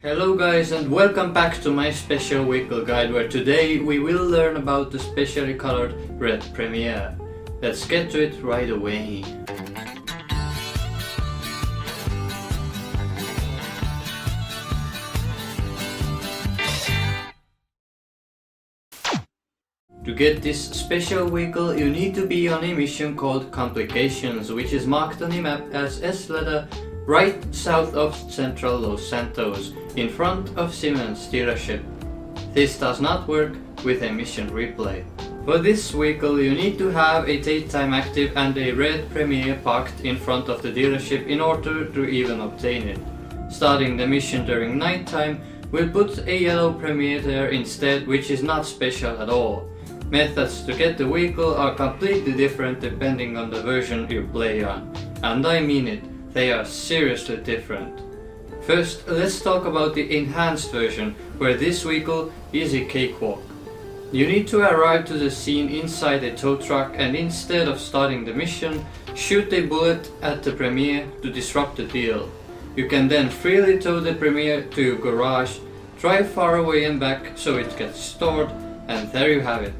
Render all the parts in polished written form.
Hello guys and welcome back to my special vehicle guide, where today we will learn about the specially colored red Premiere. Let's get to it right away. To get this special vehicle you need to be on a mission called Complications, which is marked on the map as S letter right south of central Los Santos, in front of SIMEON'S dealership. This does not work with a mission replay. For this vehicle you need to have a daytime active and a red Premiere parked in front of the dealership in order to even obtain it. Starting the mission during nighttime will put a yellow Premiere there instead, which is not special at all. Methods to get the vehicle are completely different depending on the version you play on, and I mean it. They are seriously different. First, let's talk about the enhanced version, where this vehicle is a cakewalk. You need to arrive to the scene inside a tow truck and instead of starting the mission, shoot a bullet at the Premiere to disrupt the deal. You can then freely tow the Premiere to your garage, drive far away and back so it gets stored, and there you have it.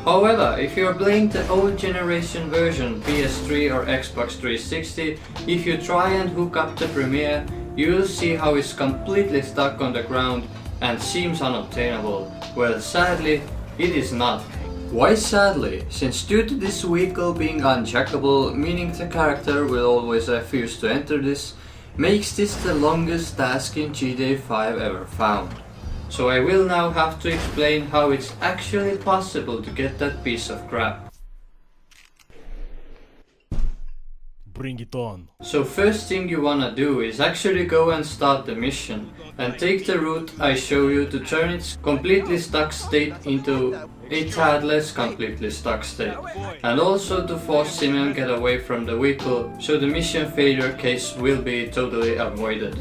However, if you are playing the old generation version, PS3 or Xbox 360, if you try and hook up the Premiere, you will see how it's completely stuck on the ground and seems unobtainable. Well, sadly, it is not. Why sadly? Since due to this vehicle being uncheckable, meaning the character will always refuse to enter this, makes this the longest task in GTA 5 ever found. So I will now have to explain how it's actually possible to get that piece of crap. Bring it on. So first thing you wanna do is actually go and start the mission and take the route I show you to turn its completely stuck state into a tad less completely stuck state, and also to force Simeon get away from the vehicle so the mission failure case will be totally avoided.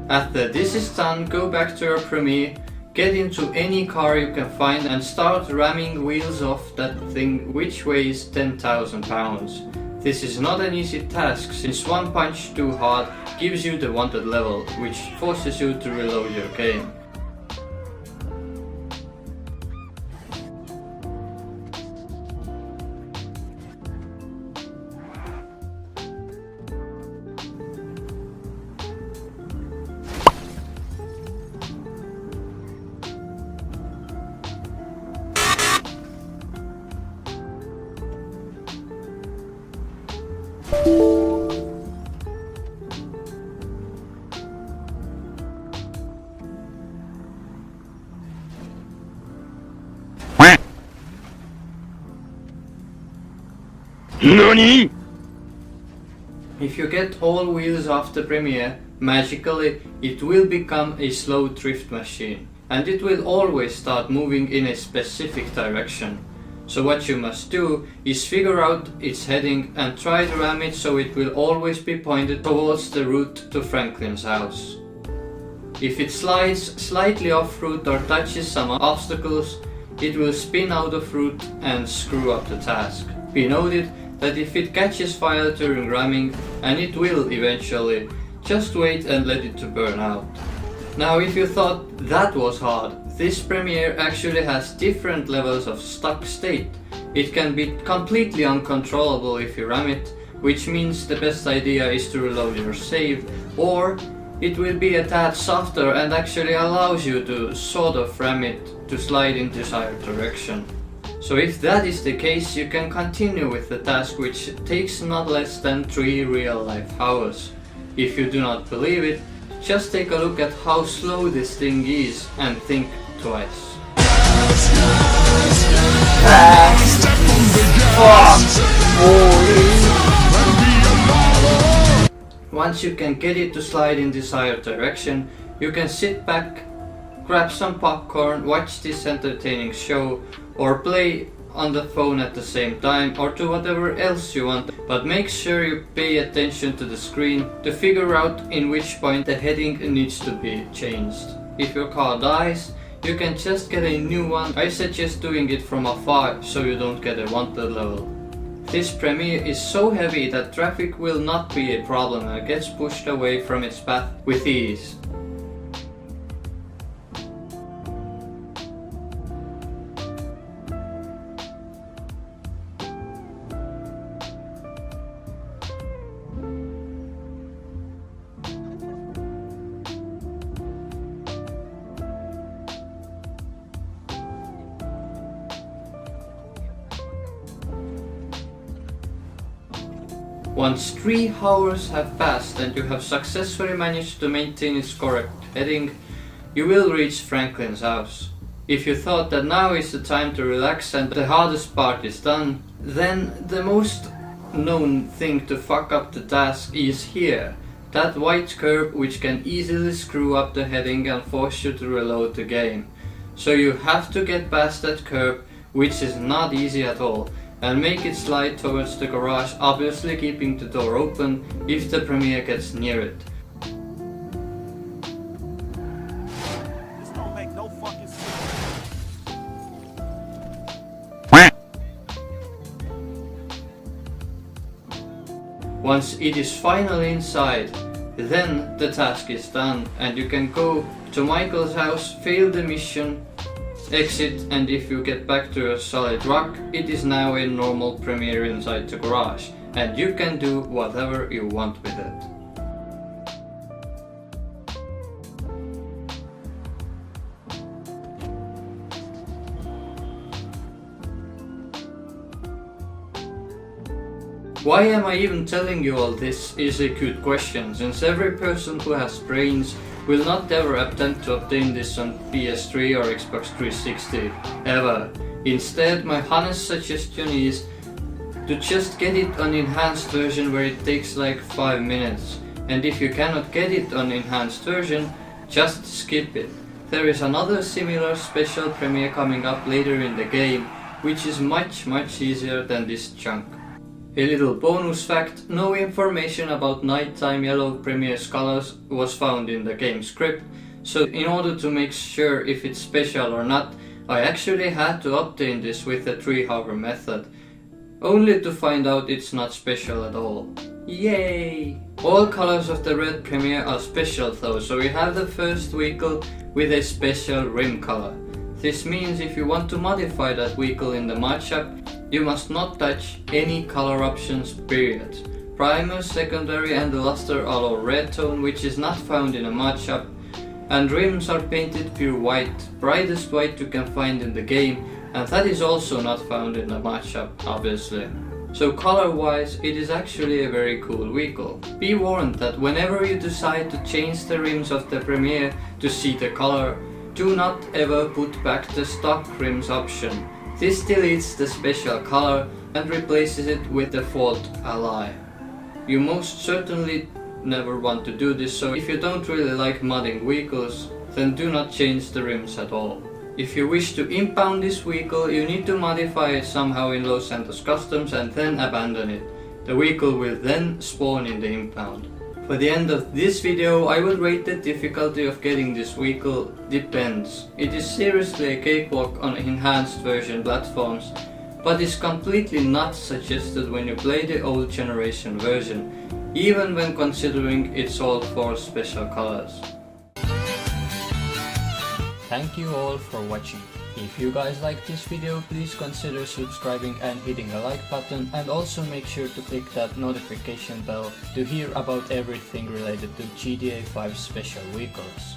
After this is done, go back to your Premiere, get into any car you can find and start ramming wheels off that thing, which weighs 10,000 pounds. This is not an easy task, since one punch too hard gives you the wanted level, which forces you to reload your game. NANI?! If you get all wheels off the Premiere, magically it will become a slow drift machine, and it will always start moving in a specific direction. So what you must do is figure out its heading and try to ram it so it will always be pointed towards the route to Franklin's house. If it slides slightly off route or touches some obstacles, it will spin out of route and screw up the task. Be noted that if it catches fire during ramming, and it will eventually, just wait and let it to burn out. Now if you thought that was hard, this Premiere actually has different levels of stuck state. It can be completely uncontrollable if you ram it, which means the best idea is to reload your save, or it will be a tad softer and actually allows you to sort of ram it to slide in desired direction. So if that is the case, you can continue with the task, which takes not less than 3 real life hours. If you do not believe it, just take a look at how slow this thing is and think twice. Once you can get it to slide in desired direction, you can sit back, grab some popcorn, watch this entertaining show, or play on the phone at the same time, or do whatever else you want. But make sure you pay attention to the screen to figure out in which point the heading needs to be changed. If your car dies, you can just get a new one. I suggest doing it from afar so you don't get a wanted level. This premiere is so heavy that traffic will not be a problem and gets pushed away from its path with ease. Once 3 hours have passed and you have successfully managed to maintain its correct heading, you will reach Franklin's house. If you thought that now is the time to relax and the hardest part is done, then the most known thing to fuck up the task is here. That white curve which can easily screw up the heading and force you to reload the game. So you have to get past that curve, which is not easy at all, and make it slide towards the garage, obviously keeping the door open if the premiere gets near it. This don't make no fucking sense. Once it is finally inside, then the task is done and you can go to Michael's house, fail the mission, exit, and if you get back to a solid rock, it is now a normal premiere inside the garage and you can do whatever you want with it. Why am I even telling you all this is a good question, since every person who has brains will not ever attempt to obtain this on PS3 or Xbox 360, ever. Instead, my honest suggestion is to just get it on enhanced version where it takes like 5 minutes, and if you cannot get it on enhanced version, just skip it. There is another similar special premiere coming up later in the game, which is much easier than this chunk. A little bonus fact, no information about nighttime yellow premiere colors was found in the game script, so in order to make sure if it's special or not, I actually had to obtain this with the tree hover method, only to find out it's not special at all. Yay! All colors of the red premiere are special though, so we have the first vehicle with a special rim color. This means if you want to modify that vehicle in the mod shop, you must not touch any color options, period. Primer, secondary and the luster are all red tone, which is not found in a mod shop, and rims are painted pure white, brightest white you can find in the game, and that is also not found in the mod shop, obviously. So color wise, it is actually a very cool vehicle. Be warned that whenever you decide to change the rims of the Premiere to see the color, do not ever put back the stock rims option. This deletes the special color and replaces it with the default ally. You most certainly never want to do this, so if you don't really like modding vehicles, then do not change the rims at all. If you wish to impound this vehicle, you need to modify it somehow in Los Santos Customs and then abandon it. The vehicle will then spawn in the impound. For the end of this video, I will rate the difficulty of getting this vehicle depends. It is seriously a cakewalk on enhanced version platforms, but is completely not suggested when you play the old generation version, even when considering its all 4 special colors. Thank you all for watching. If you guys like this video, please consider subscribing and hitting the like button, and also make sure to click that notification bell to hear about everything related to GTA 5 special vehicles.